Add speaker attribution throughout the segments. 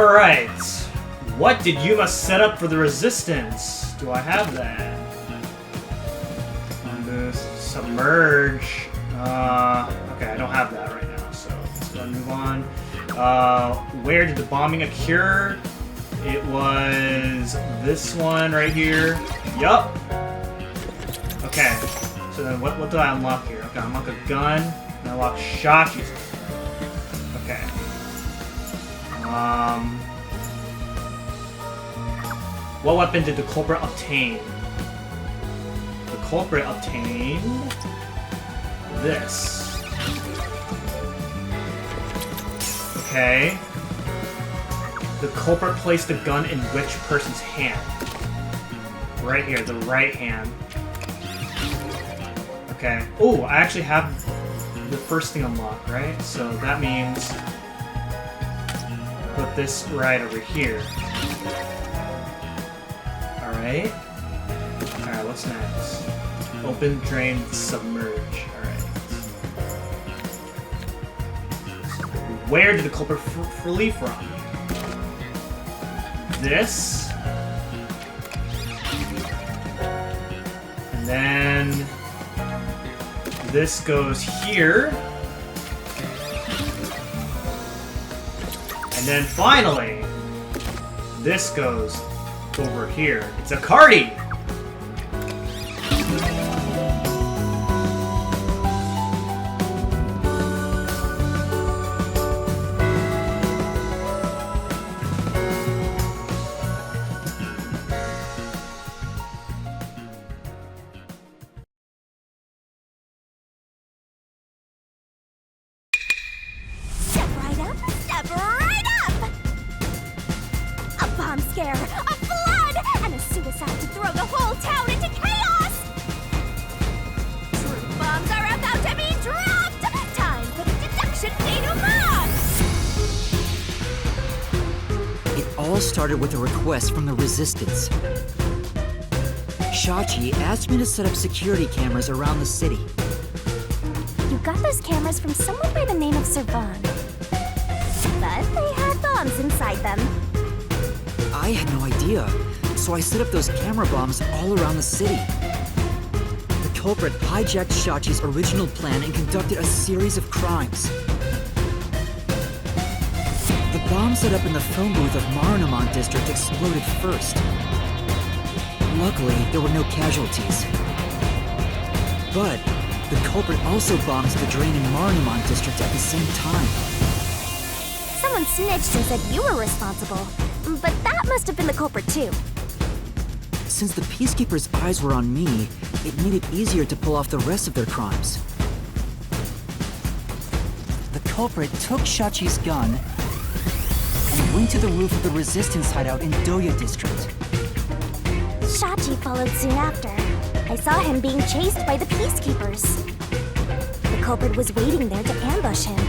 Speaker 1: Alright. What did Yuma set up for the resistance? Do I have that? Submerge. Okay, I don't have that right now, so let's go and move on. Where did the bombing occur? It was this one right here. Yup. Okay. So then what do I unlock here? Okay, I unlock a gun, and I unlock Shachi's. Okay. What weapon did the culprit obtain? The culprit obtained this. Okay. The culprit placed the gun in which person's hand? Right here, the right hand. Okay. Oh, I actually have the first thing unlocked, right? So that means put this right over here. Alright. Alright, what's next? Open, drain, submerge. Alright. Where did the culprit flee from? This. And then this goes here. And then finally, this goes over here. It's a Cardi!
Speaker 2: Started with a request from the Resistance. Shachi asked me to set up security cameras around the city.
Speaker 3: You got those cameras from someone by the name of Servan. But they had bombs inside them.
Speaker 2: I had no idea, so I set up those camera bombs all around the city. The culprit hijacked Shachi's original plan and conducted a series of crimes. The bomb set up in the phone booth of Marunaman district exploded first. Luckily, there were no casualties. But the culprit also bombed the drain in Marunaman district at the same time.
Speaker 3: Someone snitched and said you were responsible, but that must have been the culprit too.
Speaker 2: Since the Peacekeepers' eyes were on me, it made it easier to pull off the rest of their crimes. The culprit took Shachi's gun and went to the roof of the Resistance hideout in Doya district.
Speaker 3: Shachi followed soon after. I saw him being chased by the Peacekeepers. The culprit was waiting there to ambush him.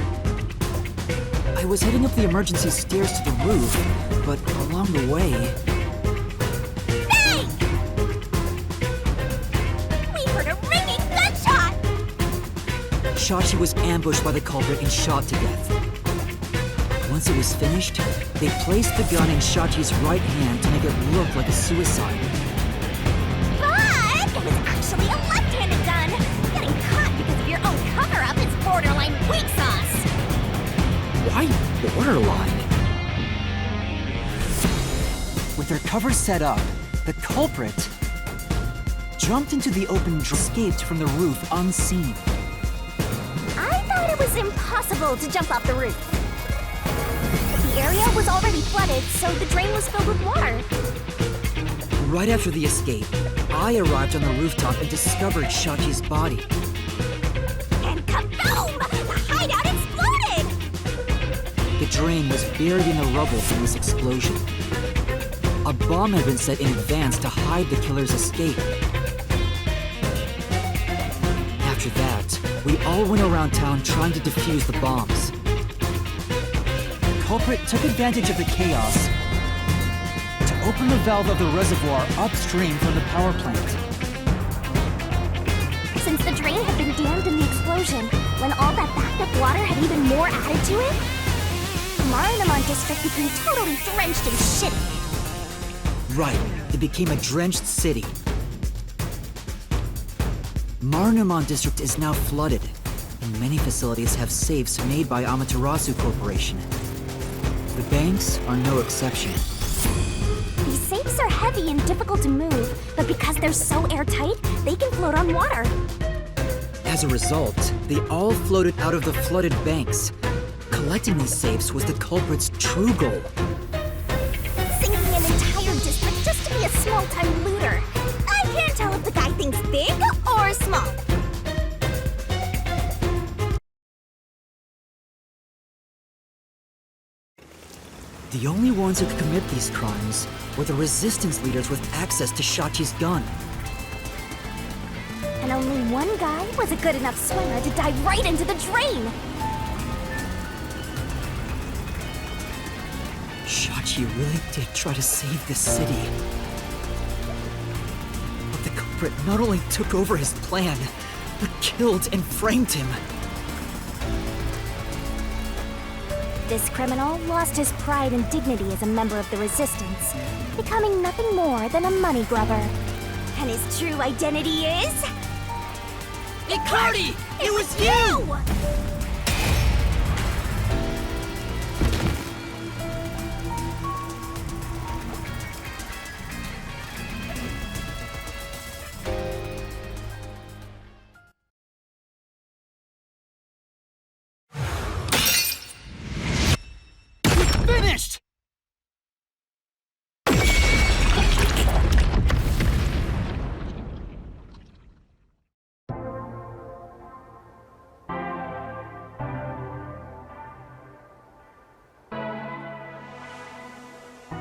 Speaker 2: I was heading up the emergency stairs to the roof, but along the way...
Speaker 3: Hey! We heard a ringing gunshot!
Speaker 2: Shachi was ambushed by the culprit and shot to death. Once it was finished, they placed the gun in Shachi's right hand to make it look like a suicide.
Speaker 3: But it was actually a left-handed gun! Getting caught because of your own cover-up is borderline weak sauce!
Speaker 2: Why borderline? With their cover set up, the culprit jumped into the open door, escaped from the roof unseen.
Speaker 3: I thought it was impossible to jump off the roof. The area was already flooded, so the drain was filled with water.
Speaker 2: Right after the escape, I arrived on the rooftop and discovered Shachi's body.
Speaker 3: And kaboom! The hideout exploded!
Speaker 2: The drain was buried in the rubble from this explosion. A bomb had been set in advance to hide the killer's escape. After that, we all went around town trying to defuse the bombs. The culprit took advantage of the chaos to open the valve of the reservoir upstream from the power plant.
Speaker 3: Since the drain had been dammed in the explosion, when all that backed up water had even more added to it, Marunamon district became totally drenched in shit.
Speaker 2: Right, it became a drenched city. Marunamon district is now flooded, and many facilities have safes made by Amaterasu Corporation. The banks are no exception.
Speaker 3: These safes are heavy and difficult to move, but because they're so airtight, they can float on water.
Speaker 2: As a result, they all floated out of the flooded banks. Collecting these safes was the culprit's true goal.
Speaker 3: Sinking an entire district just to be a small-time looter. I can't tell if the guy thinks big or small.
Speaker 2: The only ones who could commit these crimes were the resistance leaders with access to Shachi's gun.
Speaker 3: And only one guy was a good enough swimmer to dive right into the drain.
Speaker 2: Shachi really did try to save this city. But the culprit not only took over his plan, but killed and framed him.
Speaker 3: This criminal lost his pride and dignity as a member of the Resistance, becoming nothing more than a money grubber. And his true identity is...
Speaker 2: Icardi! It was you! Finished!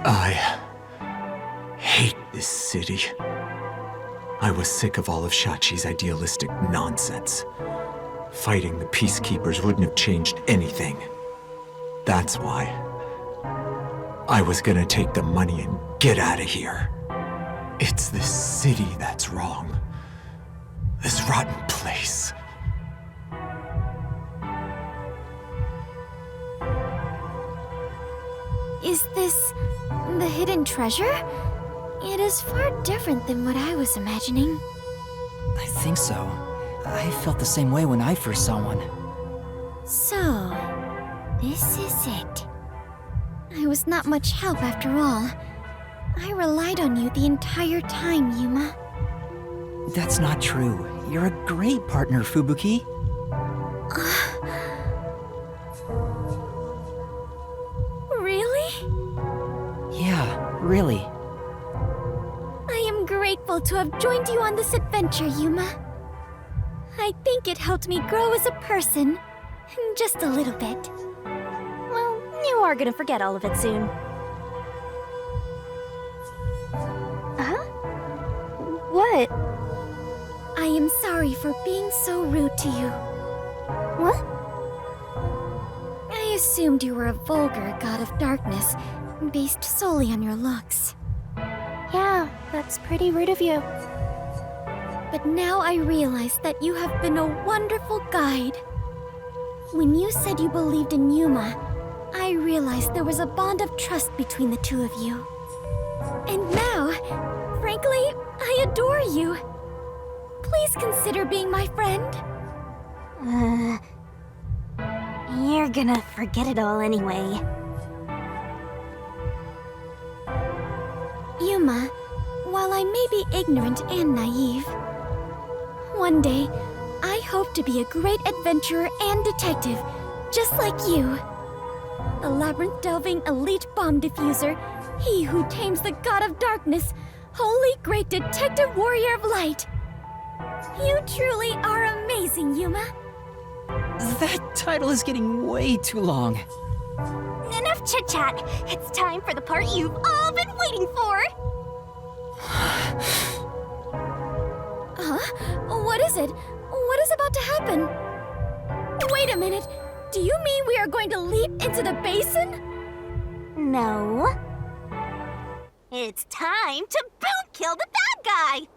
Speaker 4: I hate this city. I was sick of all of Shachi's idealistic nonsense. Fighting the Peacekeepers wouldn't have changed anything. That's why I was gonna take the money and get out of here. It's this city that's wrong. This rotten place.
Speaker 5: Is this the hidden treasure? It is far different than what I was imagining.
Speaker 2: I think so. I felt the same way when I first saw one.
Speaker 5: So, this is it. I was not much help after all. I relied on you the entire time, Yuma.
Speaker 2: That's not true. You're a great partner, Fubuki.
Speaker 5: Really?
Speaker 2: Yeah, really.
Speaker 5: I am grateful to have joined you on this adventure, Yuma. I think it helped me grow as a person. Just a little bit.
Speaker 3: Well, you are gonna forget all of it soon. Huh? What?
Speaker 5: I am sorry for being so rude to you.
Speaker 3: What?
Speaker 5: I assumed you were a vulgar god of darkness, based solely on your looks.
Speaker 3: Yeah, that's pretty rude of you.
Speaker 5: But now I realize that you have been a wonderful guide. When you said you believed in Yuma, I realized there was a bond of trust between the two of you. And now, frankly, I adore you. Please consider being my friend.
Speaker 3: You're gonna forget it all anyway.
Speaker 5: Yuma, while I may be ignorant and naive, one day, I hope to be a great adventurer and detective, just like you. A labyrinth-delving elite bomb diffuser, he who tames the god of darkness, holy great detective warrior of light. You truly are amazing, Yuma.
Speaker 2: That title is getting way too long.
Speaker 3: Enough chit-chat! It's time for the part you've all been waiting for!
Speaker 5: Huh? What is it? What is about to happen? Wait a minute. Do you mean we are going to leap into the basin?
Speaker 3: No. It's time to boot kill the bad guy!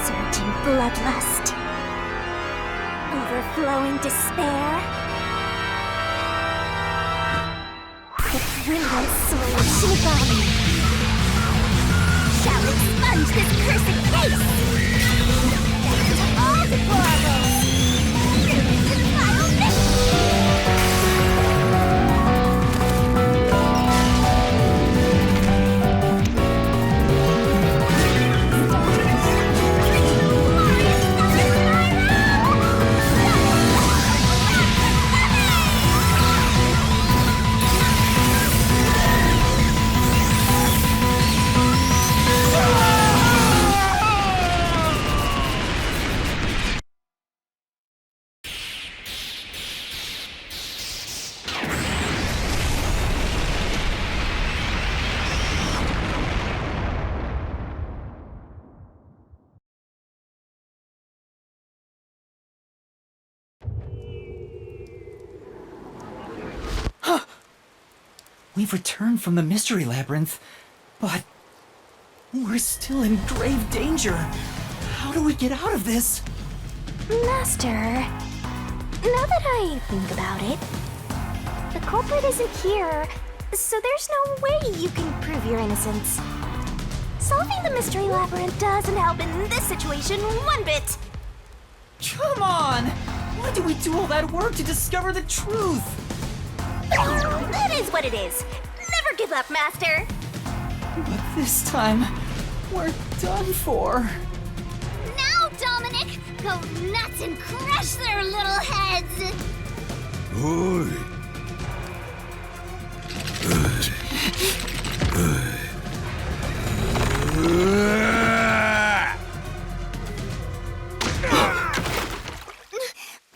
Speaker 3: So bloodlust, overflowing despair, the brilliant soul of Shinigami shall expunge this cursed case! Death to all deplorables! Through to the final
Speaker 2: We've returned from the Mystery Labyrinth, but we're still in grave danger. How do we get out of this?
Speaker 3: Master, now that I think about it, the culprit isn't here, so there's no way you can prove your innocence. Solving the Mystery Labyrinth doesn't help in this situation one bit.
Speaker 2: Come on! Why did we do all that work to discover the truth?
Speaker 3: It is what it is. Never give up, Master.
Speaker 2: But this time, we're done for.
Speaker 3: Now, Dominic, go nuts and crush their little heads.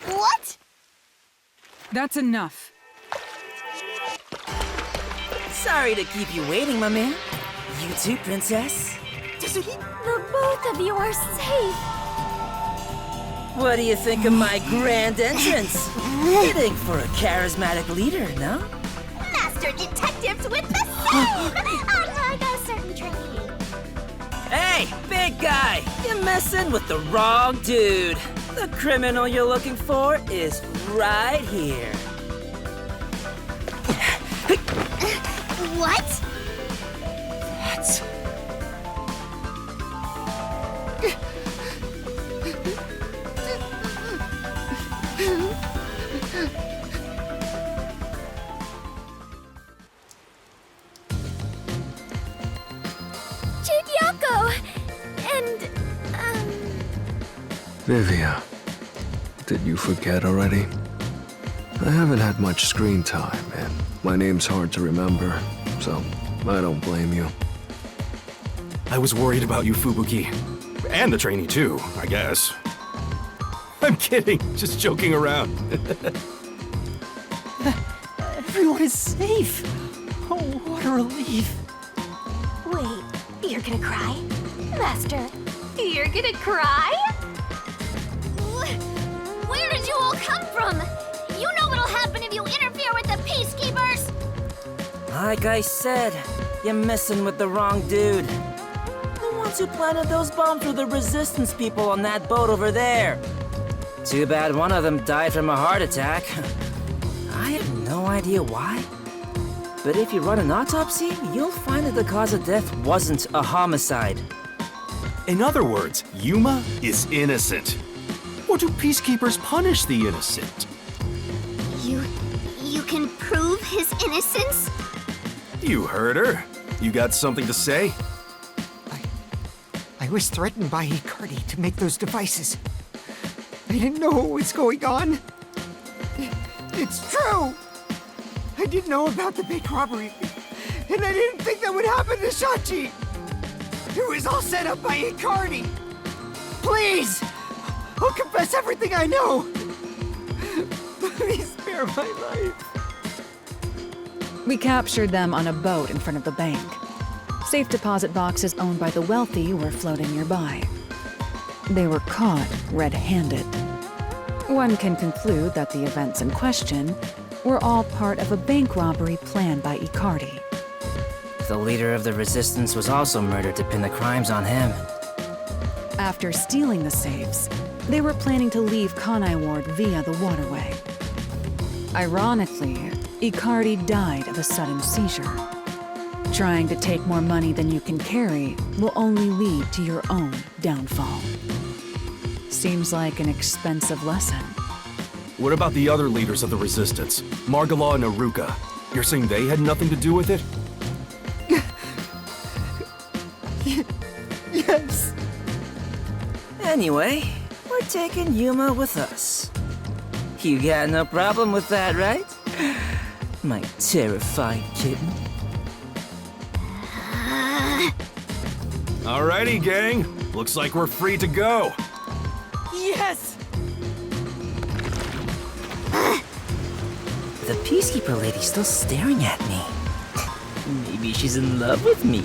Speaker 3: What?
Speaker 6: That's enough.
Speaker 7: Sorry to keep you waiting, my man. You too, princess.
Speaker 5: The both of you are safe.
Speaker 7: What do you think of my grand entrance? Fitting for a charismatic leader, no?
Speaker 3: Master detectives with the same! Unlike a certain trainee.
Speaker 7: Hey, big guy! You're messing with the wrong dude. The criminal you're looking for is right here.
Speaker 3: What?
Speaker 2: That's...
Speaker 5: Chidyako! And,
Speaker 8: Vivia, did you forget already? I haven't had much screen time, and my name's hard to remember, so I don't blame you.
Speaker 9: I was worried about you, Fubuki. And the trainee too, I guess. I'm kidding, just joking around.
Speaker 2: Everyone is safe! Oh, what a relief.
Speaker 3: Wait, you're gonna cry? Master, you're gonna cry? Where did you all come from? You know what'll happen if you interfere with the Peacekeepers!
Speaker 7: Like I said, you're messing with the wrong dude. The ones who planted those bombs were the resistance people on that boat over there. Too bad one of them died from a heart attack. I have no idea why. But if you run an autopsy, you'll find that the cause of death wasn't a homicide.
Speaker 9: In other words, Yuma is innocent. Or do peacekeepers punish the innocent?
Speaker 3: You can prove his innocence?
Speaker 9: You heard her. You got something to say?
Speaker 10: I was threatened by Hikari to make those devices. I didn't know what was going on. It's true! I didn't know about the big robbery, and I didn't think that would happen to Shachi! It was all set up by Hikari! Please! I'll confess everything I know! Please spare my life.
Speaker 6: We captured them on a boat in front of the bank. Safe deposit boxes owned by the wealthy were floating nearby. They were caught red-handed. One can conclude that the events in question were all part of a bank robbery planned by Icardi.
Speaker 7: The leader of the resistance was also murdered to pin the crimes on him.
Speaker 6: After stealing the safes, they were planning to leave Kanai Ward via the waterway. Ironically, Icardi died of a sudden seizure. Trying to take more money than you can carry will only lead to your own downfall. Seems like an expensive lesson.
Speaker 9: What about the other leaders of the Resistance? Margala and Aruka. You're saying they had nothing to do with it?
Speaker 10: Yes.
Speaker 7: Anyway, we're taking Yuma with us. You got no problem with that, right? My terrifying kitten.
Speaker 9: Alrighty, gang. Looks like we're free to go.
Speaker 10: Yes!
Speaker 7: The Peacekeeper lady's still staring at me. Maybe she's in love with me.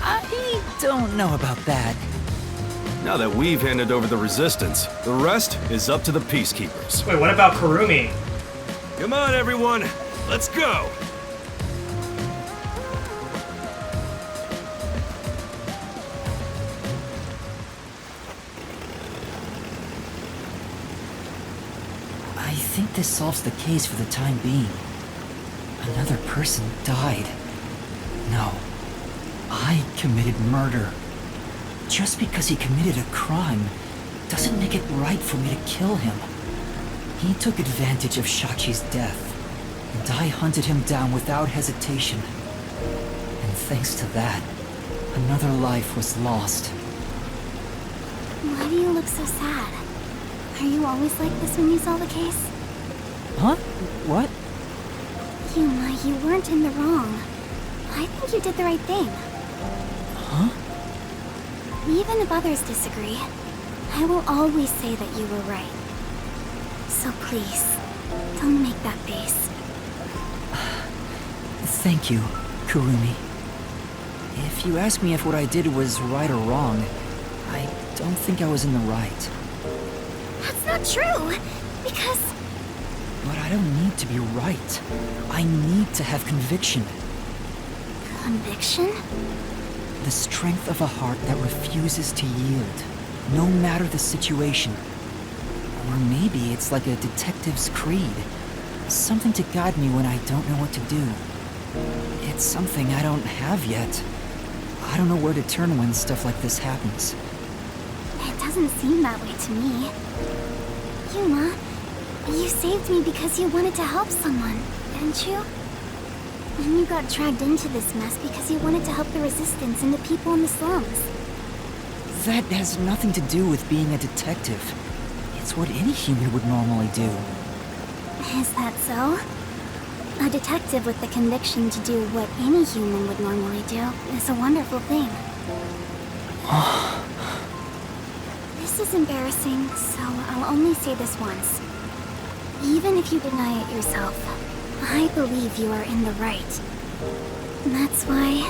Speaker 2: I don't know about that.
Speaker 9: Now that we've handed over the Resistance, the rest is up to the Peacekeepers.
Speaker 1: Wait, what about Kurumi?
Speaker 9: Come on, everyone. Let's go.
Speaker 2: I think this solves the case for the time being. Another person died. No. I committed murder. Just because he committed a crime doesn't make it right for me to kill him. He took advantage of Shachi's death, and I hunted him down without hesitation. And thanks to that, another life was lost.
Speaker 3: Why do you look so sad? Are you always like this when you solve a case?
Speaker 2: Huh? What?
Speaker 3: Yuma, you weren't in the wrong. I think you did the right thing.
Speaker 2: Huh?
Speaker 3: Even if others disagree, I will always say that you were right. So please, don't make that face.
Speaker 2: Thank you, Kurumi. If you ask me if what I did was right or wrong, I don't think I was in the right.
Speaker 3: That's not true, because...
Speaker 2: But I don't need to be right. I need to have conviction.
Speaker 3: Conviction?
Speaker 2: The strength of a heart that refuses to yield, no matter the situation. Or maybe it's like a detective's creed. Something to guide me when I don't know what to do. It's something I don't have yet. I don't know where to turn when stuff like this happens.
Speaker 3: It doesn't seem that way to me. Yuma, you saved me because you wanted to help someone, didn't you? And you got dragged into this mess because you wanted to help the Resistance and the people in the slums.
Speaker 2: That has nothing to do with being a detective. It's what any human would normally do.
Speaker 3: Is that so? A detective with the conviction to do what any human would normally do is a wonderful thing. This is embarrassing, so I'll only say this once. Even if you deny it yourself, I believe you are in the right. And that's why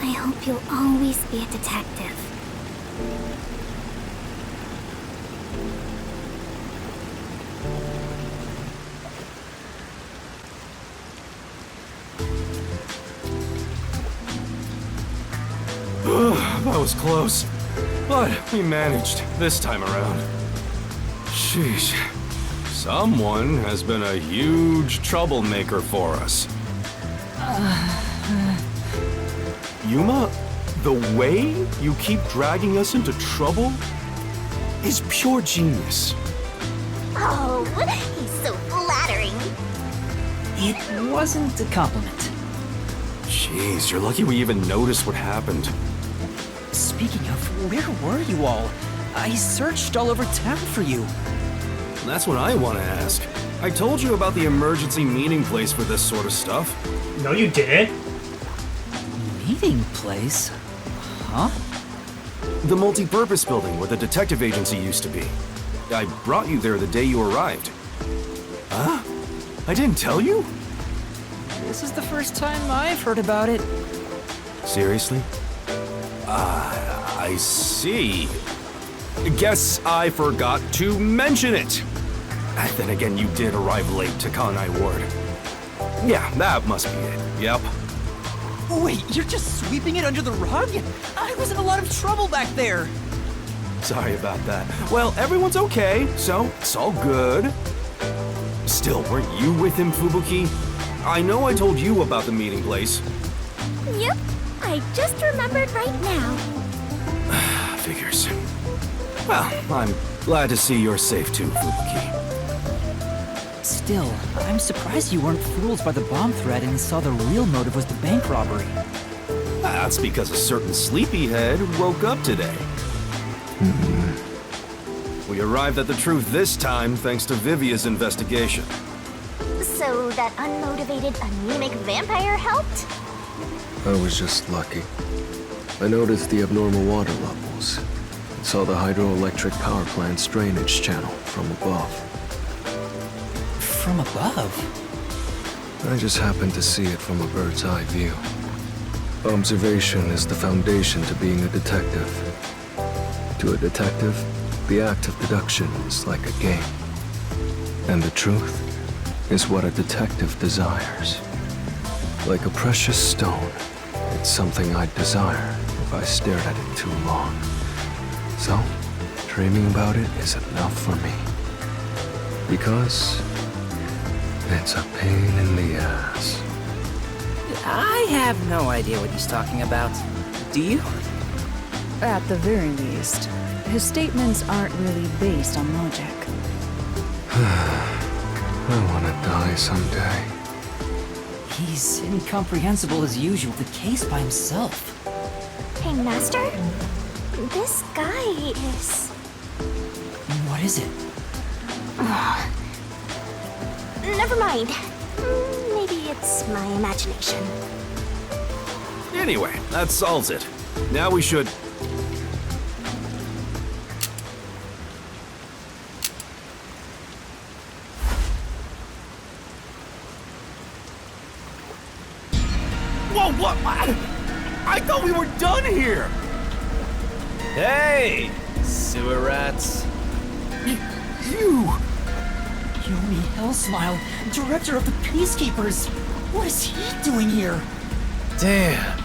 Speaker 3: I hope you'll always be a detective.
Speaker 9: That was close. But we managed this time around. Sheesh. Someone has been a huge troublemaker for us. Yuma, the way you keep dragging us into trouble is pure genius.
Speaker 3: Oh, he's so flattering.
Speaker 2: It wasn't a compliment.
Speaker 9: Jeez, you're lucky we even noticed what happened.
Speaker 2: Speaking of, where were you all? I searched all over town for you.
Speaker 9: That's what I want to ask. I told you about the emergency meeting place for this sort of stuff.
Speaker 1: No, you didn't.
Speaker 2: Meeting place? Huh?
Speaker 9: The multi-purpose building where the detective agency used to be. I brought you there the day you arrived. Huh? I didn't tell you?
Speaker 2: This is the first time I've heard about it.
Speaker 9: Seriously? I see. Guess I forgot to mention it. Then again, you did arrive late to Kanai Ward. Yeah, that must be it. Yep.
Speaker 2: Wait, you're just sweeping it under the rug? I was in a lot of trouble back there.
Speaker 9: Sorry about that. Well, everyone's okay, so it's all good. Still, weren't you with him, Fubuki? I know I told you about the meeting place.
Speaker 5: Yep, I just remembered right now.
Speaker 9: Figures. Well, I'm glad to see you're safe too, Fubuki.
Speaker 2: Still, I'm surprised you weren't fooled by the bomb threat and saw the real motive was the bank robbery.
Speaker 9: That's because a certain sleepyhead woke up today. We arrived at the truth this time thanks to Vivia's investigation.
Speaker 3: So that unmotivated, anemic vampire helped?
Speaker 8: I was just lucky. I noticed the abnormal water levels. And saw the hydroelectric power plant's drainage channel from above.
Speaker 2: From above?
Speaker 8: I just happened to see it from a bird's eye view. Observation is the foundation to being a detective. To a detective, the act of deduction is like a game. And the truth is what a detective desires. Like a precious stone, it's something I'd desire if I stared at it too long. So, dreaming about it is enough for me. Because it's a pain in the ass.
Speaker 7: I have no idea what he's talking about. Do you?
Speaker 6: At the very least, his statements aren't really based on logic.
Speaker 8: I want to die someday.
Speaker 2: He's incomprehensible as usual, the case by himself.
Speaker 3: Hey, Master? This guy is...
Speaker 2: What is it?
Speaker 3: Never mind. Maybe it's my imagination.
Speaker 9: Anyway, that solves it. Now we should... Whoa, what? I thought we were done here!
Speaker 11: Hey, sewer rats.
Speaker 9: You!
Speaker 2: Yomi Hellsmile, director of the Peacekeepers. What is he doing here?
Speaker 11: Damn.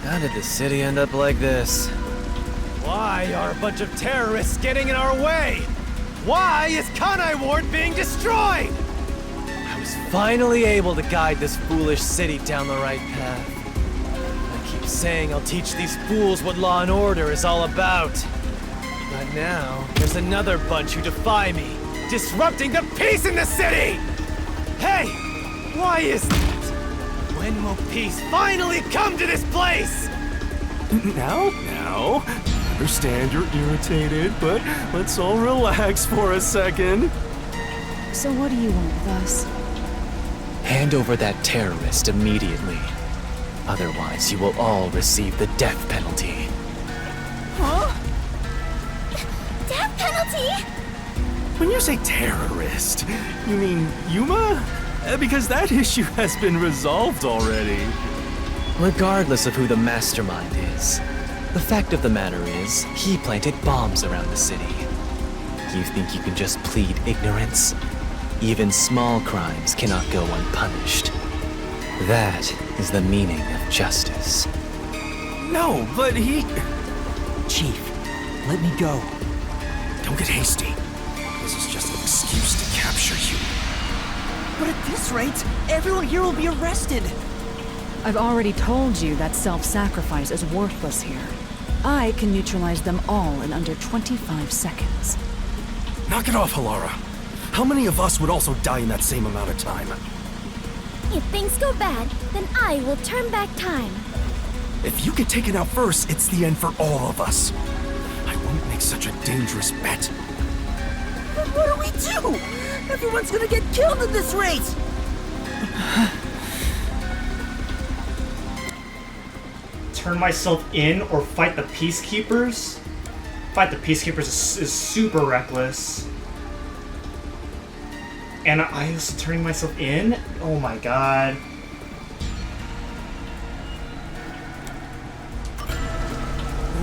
Speaker 11: How did the city end up like this? Why are a bunch of terrorists getting in our way? Why is Kanai Ward being destroyed? I was finally able to guide this foolish city down the right path. I keep saying I'll teach these fools what law and order is all about. But now, there's another bunch who defy me, disrupting the peace in the city! Hey! Why is that? When will peace finally come to this place?
Speaker 9: Now, I understand you're irritated, but let's all relax for a second.
Speaker 6: So what do you want with us?
Speaker 11: Hand over that terrorist immediately. Otherwise, you will all receive the death penalty.
Speaker 5: Huh? Death penalty?
Speaker 9: When you say terrorist, you mean Yuma? Because that issue has been resolved already.
Speaker 11: Regardless of who the mastermind is, the fact of the matter is, he planted bombs around the city. You think you can just plead ignorance? Even small crimes cannot go unpunished. That is the meaning of justice.
Speaker 9: No, but he...
Speaker 2: Chief, let me go.
Speaker 9: Don't get hasty. This is just an excuse to capture you.
Speaker 2: But at this rate, everyone here will be arrested.
Speaker 6: I've already told you that self-sacrifice is worthless here. I can neutralize them all in under 25 seconds.
Speaker 9: Knock it off, Halara. How many of us would also die in that same amount of time?
Speaker 5: If things go bad, then I will turn back time.
Speaker 9: If you get taken out first, it's the end for all of us. I won't make such a dangerous bet.
Speaker 2: What do we do? Everyone's gonna get killed at this rate!
Speaker 1: Turn myself in or fight the Peacekeepers? Fight the Peacekeepers is super reckless. And I was turning myself in? Oh my god.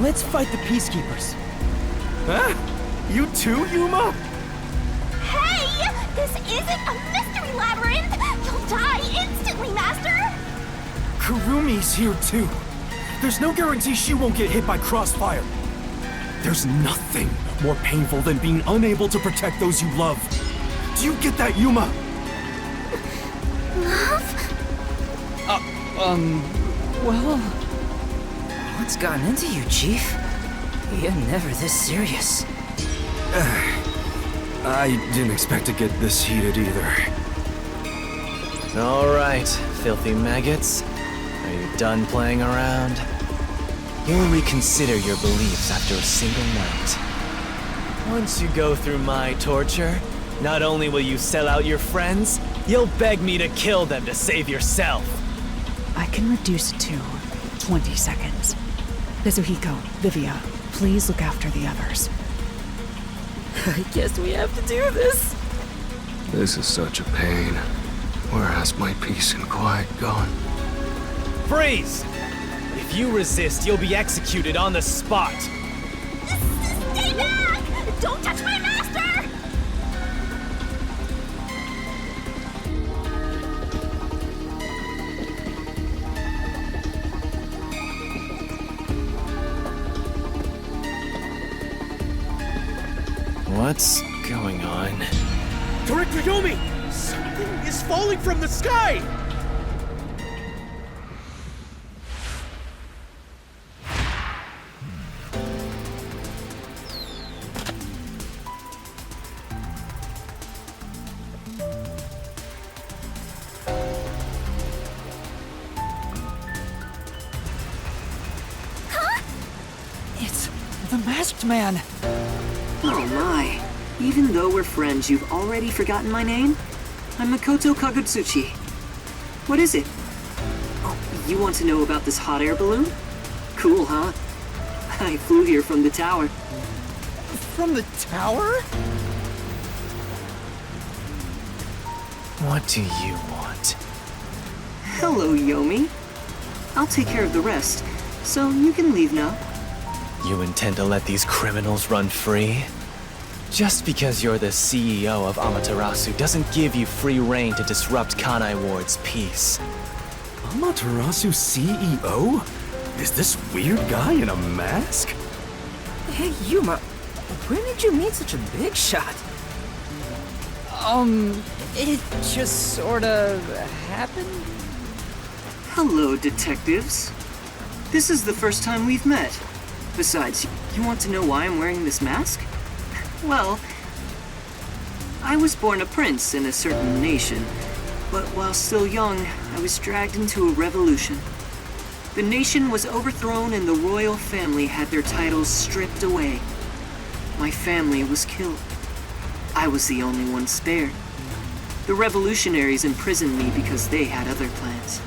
Speaker 2: Let's fight the Peacekeepers.
Speaker 9: Huh? You too, Yuma?
Speaker 3: Hey! This isn't a mystery labyrinth! You'll die instantly, Master!
Speaker 9: Kurumi's here too. There's no guarantee she won't get hit by crossfire. There's nothing more painful than being unable to protect those you love. Do you get that, Yuma?
Speaker 2: Well...
Speaker 7: What's gotten into you, Chief? You're never this serious.
Speaker 9: I didn't expect to get this heated either.
Speaker 11: All right, filthy maggots. Are you done playing around? You'll reconsider your beliefs after a single night. Once you go through my torture, not only will you sell out your friends, you'll beg me to kill them to save yourself.
Speaker 6: I can reduce it to 20 seconds. Kazuhiko, Vivia, please look after the others.
Speaker 7: I guess we have to do this.
Speaker 8: This is such a pain. Where has my peace and quiet gone?
Speaker 11: Freeze! If you resist, you'll be executed on the spot.
Speaker 5: Stay back! Don't touch my master!
Speaker 11: What's going on?
Speaker 12: Director Yomi! Something is falling from the sky!
Speaker 2: It's the masked man. Oh my. Even though we're friends, you've already forgotten my name? I'm Makoto Kagutsuchi. What is it? Oh, you want to know about this hot air balloon? Cool, huh? I flew here from the tower.
Speaker 12: From the tower?
Speaker 11: What do you want?
Speaker 2: Hello, Yomi. I'll take care of the rest, so you can leave now.
Speaker 11: You intend to let these criminals run free? Just because you're the CEO of Amaterasu doesn't give you free rein to disrupt Kanai Ward's peace.
Speaker 9: Amaterasu CEO? Is this weird guy in a mask?
Speaker 7: Hey, Yuma, when did you meet such a big shot?
Speaker 2: It just sorta happened. Hello, detectives. This is the first time we've met. Besides, you want to know why I'm wearing this mask? Well, I was born a prince in a certain nation, but while still young, I was dragged into a revolution. The nation was overthrown and the royal family had their titles stripped away. My family was killed. I was the only one spared. The revolutionaries imprisoned me because they had other plans.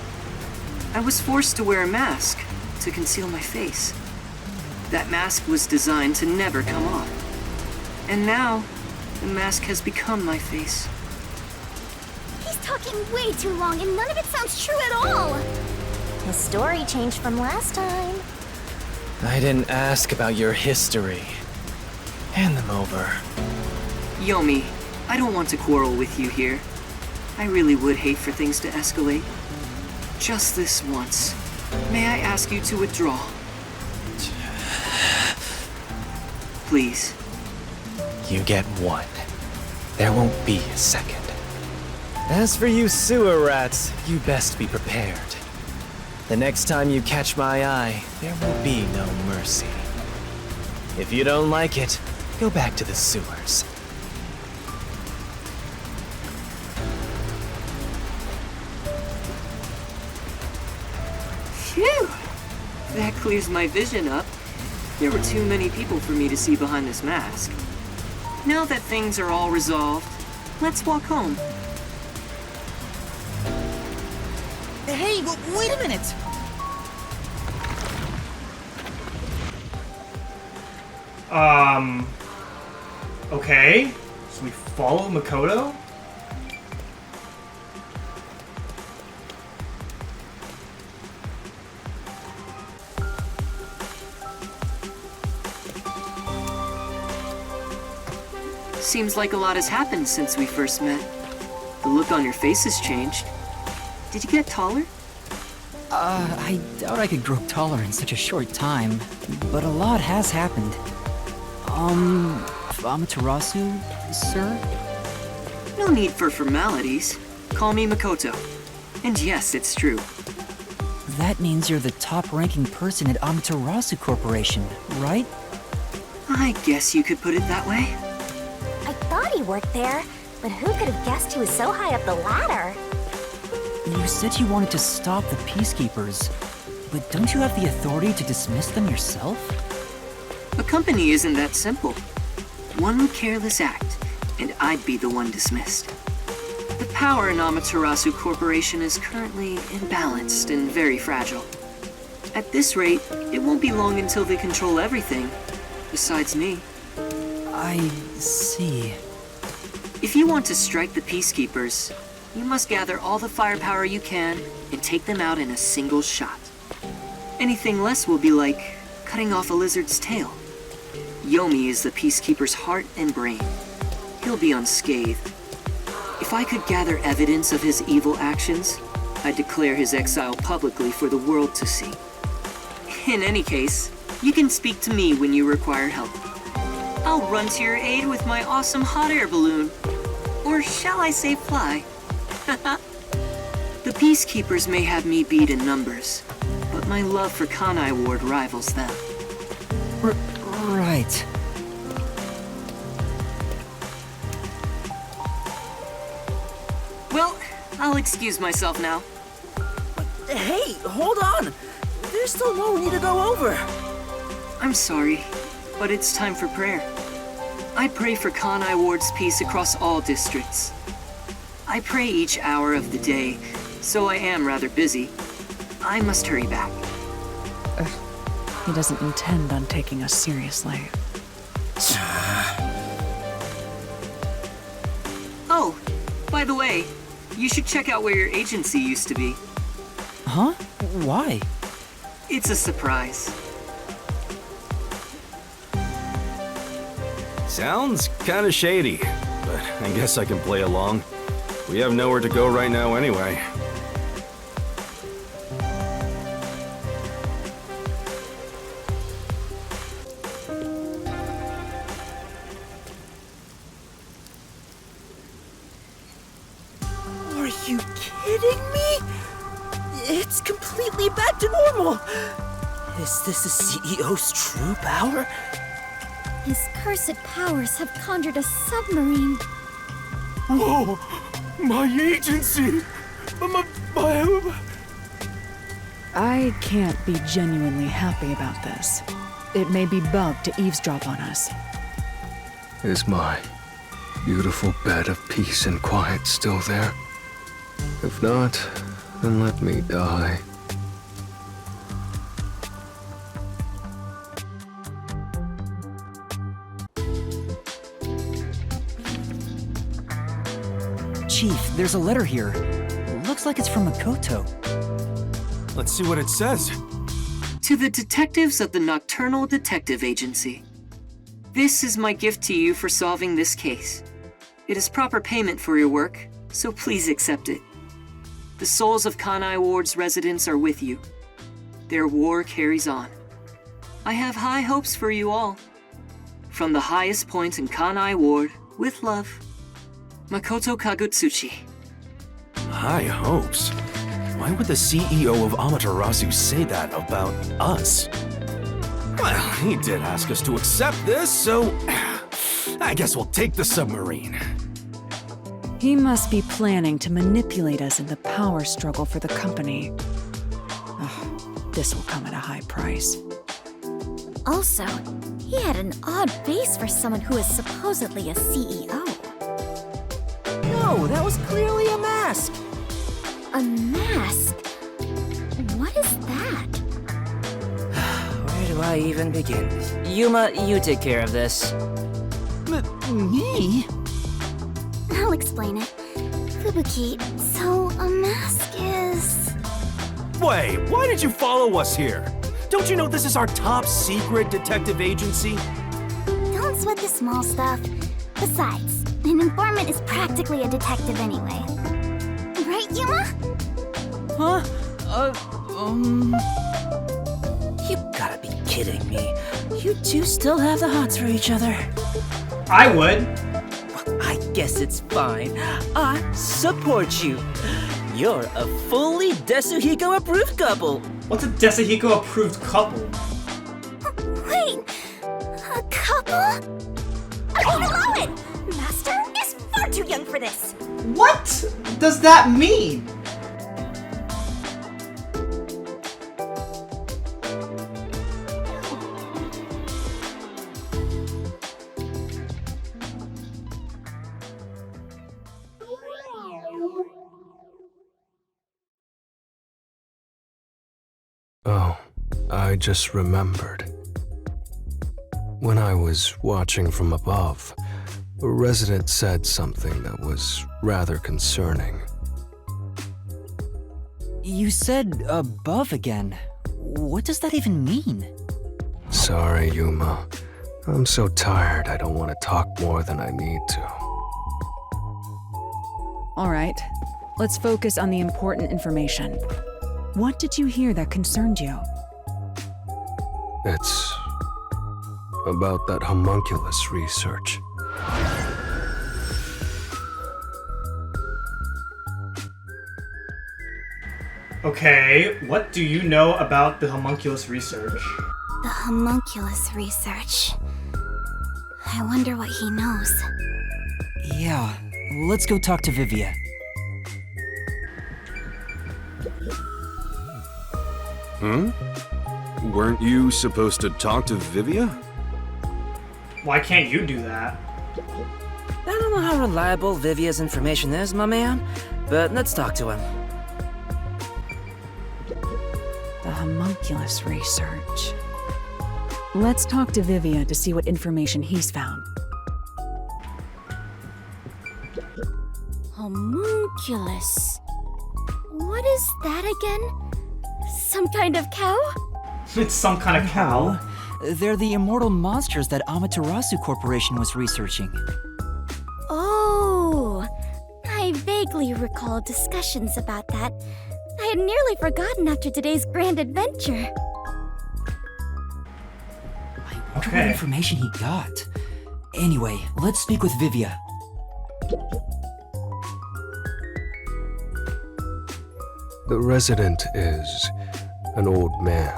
Speaker 2: I was forced to wear a mask to conceal my face. That mask was designed to never come off. And now, the mask has become my face.
Speaker 5: He's talking way too long and none of it sounds true at all!
Speaker 3: The story changed from last time.
Speaker 11: I didn't ask about your history. Hand them over.
Speaker 2: Yomi, I don't want to quarrel with you here. I really would hate for things to escalate. Just this once. May I ask you to withdraw? Please.
Speaker 11: You get one. There won't be a second. As for you sewer rats, you best be prepared. The next time you catch my eye, there will be no mercy. If you don't like it, go back to the sewers.
Speaker 2: Phew! That clears my vision up. There were too many people for me to see behind this mask. Now that things are all resolved, let's walk home.
Speaker 10: Hey, wait a minute!
Speaker 1: Okay. So we follow Makoto?
Speaker 2: Seems like a lot has happened since we first met. The look on your face has changed. Did you get taller?
Speaker 13: I doubt I could grow taller in such a short time, but a lot has happened.
Speaker 2: Amaterasu, sir?
Speaker 13: No need for formalities. Call me Makoto. And yes, it's true.
Speaker 2: That means you're the top-ranking person at Amaterasu Corporation, right?
Speaker 13: I guess you could put it that way.
Speaker 3: I thought he worked there, but who could have guessed he was so high up the ladder?
Speaker 2: You said you wanted to stop the Peacekeepers, but don't you have the authority to dismiss them yourself?
Speaker 13: A company isn't that simple. One careless act, and I'd be the one dismissed. The power in Amaterasu Corporation is currently imbalanced and very fragile. At this rate, it won't be long until they control everything, besides me.
Speaker 2: I see.
Speaker 13: If you want to strike the Peacekeepers, you must gather all the firepower you can and take them out in a single shot. Anything less will be like cutting off a lizard's tail. Yomi is the Peacekeeper's heart and brain. He'll be unscathed. If I could gather evidence of his evil actions, I'd declare his exile publicly for the world to see. In any case, you can speak to me when you require help. I'll run to your aid with my awesome hot air balloon. Or shall I say fly? The Peacekeepers may have me beat in numbers, but my love for Kanai Ward rivals them.
Speaker 2: Right.
Speaker 13: Well, I'll excuse myself now.
Speaker 7: Hey, hold on! There's still more we need to go over.
Speaker 13: I'm sorry, but it's time for prayer. I pray for Kanai Ward's peace across all districts. I pray each hour of the day, so I am rather busy. I must hurry back.
Speaker 6: He doesn't intend on taking us seriously.
Speaker 13: Oh, by the way, you should check out where your agency used to be.
Speaker 2: Huh? Why?
Speaker 13: It's a surprise.
Speaker 9: Sounds kinda shady, but I guess I can play along. We have nowhere to go right now anyway.
Speaker 7: Are you kidding me? It's completely back to normal. Is this the CEO's true power?
Speaker 5: His cursed powers have conjured a submarine.
Speaker 9: Whoa! My agency!
Speaker 6: I can't be genuinely happy about this. It may be bugged to eavesdrop on us.
Speaker 8: Is my beautiful bed of peace and quiet still there? If not, then let me die.
Speaker 2: Chief, there's a letter here. Looks like it's from Makoto.
Speaker 9: Let's see what it says.
Speaker 13: To the detectives of the Nocturnal Detective Agency. This is my gift to you for solving this case. It is proper payment for your work, so please accept it. The souls of Kanai Ward's residents are with you. Their war carries on. I have high hopes for you all. From the highest point in Kanai Ward, with love, Makoto Kagutsuchi.
Speaker 9: High hopes? Why would the CEO of Amaterasu say that about us? Well, he did ask us to accept this, so I guess we'll take the submarine.
Speaker 6: He must be planning to manipulate us in the power struggle for the company. Ugh, this will come at a high price.
Speaker 5: Also, he had an odd face for someone who is supposedly a CEO.
Speaker 7: No, that was clearly a mask.
Speaker 5: A mask? What is that?
Speaker 7: Where do I even begin? Yuma, you take care of this.
Speaker 2: Me?
Speaker 5: I'll explain it. Fubuki, so a mask is...
Speaker 9: Wait, why did you follow us here? Don't you know this is our top secret detective agency?
Speaker 3: Don't sweat the small stuff. Besides, an informant is practically a detective anyway. Right, Yuma?
Speaker 2: Huh?
Speaker 7: You gotta be kidding kidding me? You two still have the hots for each other.
Speaker 1: I would.
Speaker 7: Well, I guess it's fine. I support you. You're a fully Desuhiko-approved couple.
Speaker 1: What's a Desuhiko-approved couple?
Speaker 3: Wait, a couple? I won't allow it! Master is far too young for this.
Speaker 1: What does that mean?
Speaker 8: Oh, I just remembered. When I was watching from above, a resident said something that was rather concerning.
Speaker 2: You said above again. What does that even mean?
Speaker 8: Sorry, Yuma. I'm so tired I don't want to talk more than I need to.
Speaker 6: All right, let's focus on the important information. What did you hear that concerned you?
Speaker 8: It's about that homunculus research.
Speaker 1: Okay, what do you know about the homunculus research?
Speaker 3: The homunculus research. I wonder what he knows.
Speaker 2: Yeah, let's go talk to Vivia.
Speaker 9: Huh? Weren't you supposed to talk to Vivia?
Speaker 1: Why can't you do that?
Speaker 7: I don't know how reliable Vivia's information is, my man, but let's talk to him.
Speaker 6: The homunculus research. Let's talk to Vivia to see what information he's found.
Speaker 5: Homunculus. What is that again? Some kind of cow?
Speaker 1: It's some kind of cow.
Speaker 2: They're the immortal monsters that Amaterasu Corporation was researching.
Speaker 5: Oh, I vaguely recall discussions about that. I had nearly forgotten after today's grand adventure.
Speaker 2: I wonder what information he got. Anyway, let's speak with Vivia.
Speaker 8: The resident is an old man.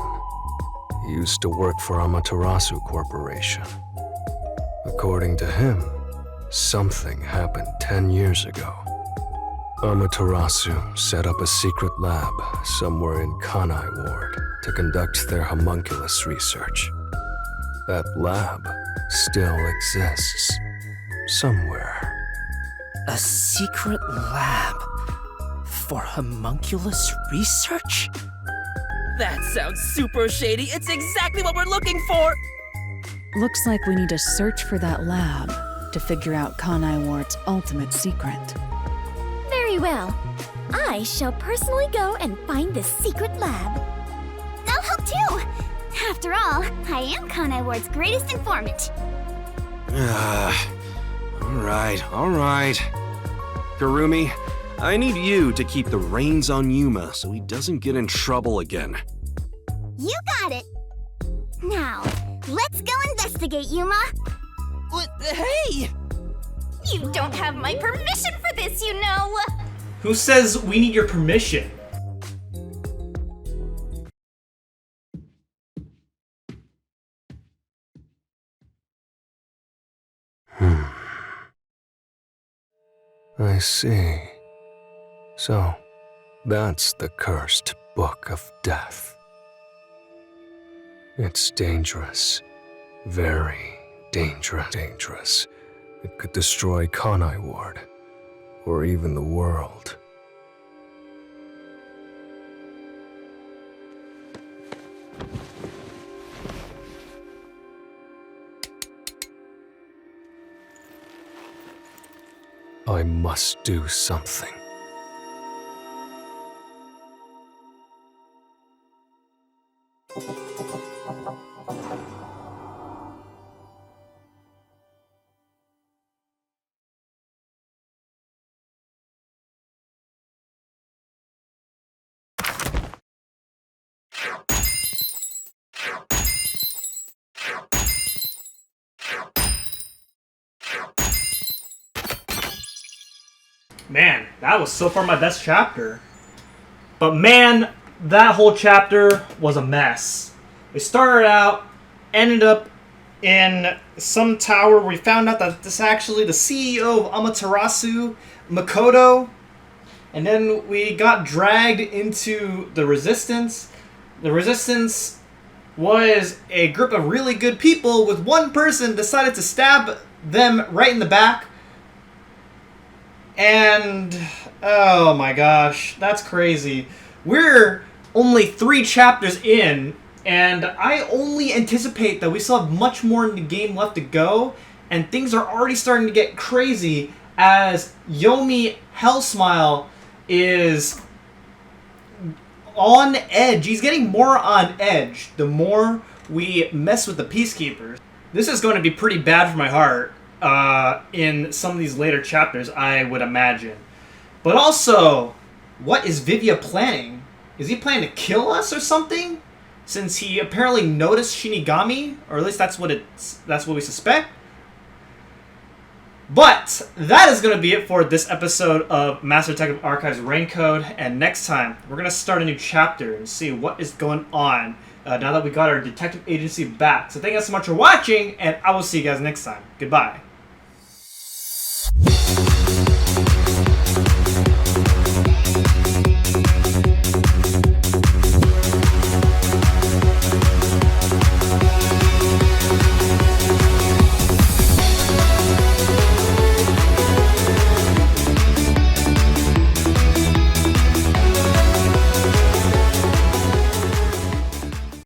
Speaker 8: He used to work for Amaterasu Corporation. According to him, something happened 10 years ago. Amaterasu set up a secret lab somewhere in Kanai Ward to conduct their homunculus research. That lab still exists. Somewhere.
Speaker 7: A secret lab for homunculus research? That sounds super shady. It's exactly what we're looking for!
Speaker 6: Looks like we need to search for that lab to figure out Kanai Ward's ultimate secret.
Speaker 5: Very well. I shall personally go and find the secret lab.
Speaker 3: I'll help too! After all, I am Kanai Ward's greatest informant.
Speaker 9: Alright. Kurumi, I need you to keep the reins on Yuma so he doesn't get in trouble again.
Speaker 3: You got it! Now, let's go investigate, Yuma!
Speaker 7: Hey!
Speaker 3: You don't have my permission for this, you know!
Speaker 1: Who says we need your permission?
Speaker 8: I see. So, that's the cursed Book of Death. It's dangerous. Very dangerous. It could destroy Kanai Ward, or even the world. I must do something.
Speaker 1: Man, that was so far my best chapter. But man, that whole chapter was a mess. We started out, ended up in some tower where we found out that this is actually the CEO of Amaterasu, Makoto. And then we got dragged into the Resistance. The Resistance was a group of really good people with one person decided to stab them right in the back. And, oh my gosh, that's crazy. We're only 3 chapters in, and I only anticipate that we still have much more in the game left to go, and things are already starting to get crazy as Yomi Hellsmile is on edge. He's getting more on edge the more we mess with the Peacekeepers. This is going to be pretty bad for my heart in some of these later chapters, I would imagine. But also, what is Vivia planning? Is he planning to kill us or something? Since he apparently noticed Shinigami, or at least that's what we suspect. But that is going to be it for this episode of Master Detective Archives Rain Code. And next time, we're going to start a new chapter and see what is going on now that we got our detective agency back. So thank you guys so much for watching, and I will see you guys next time. Goodbye.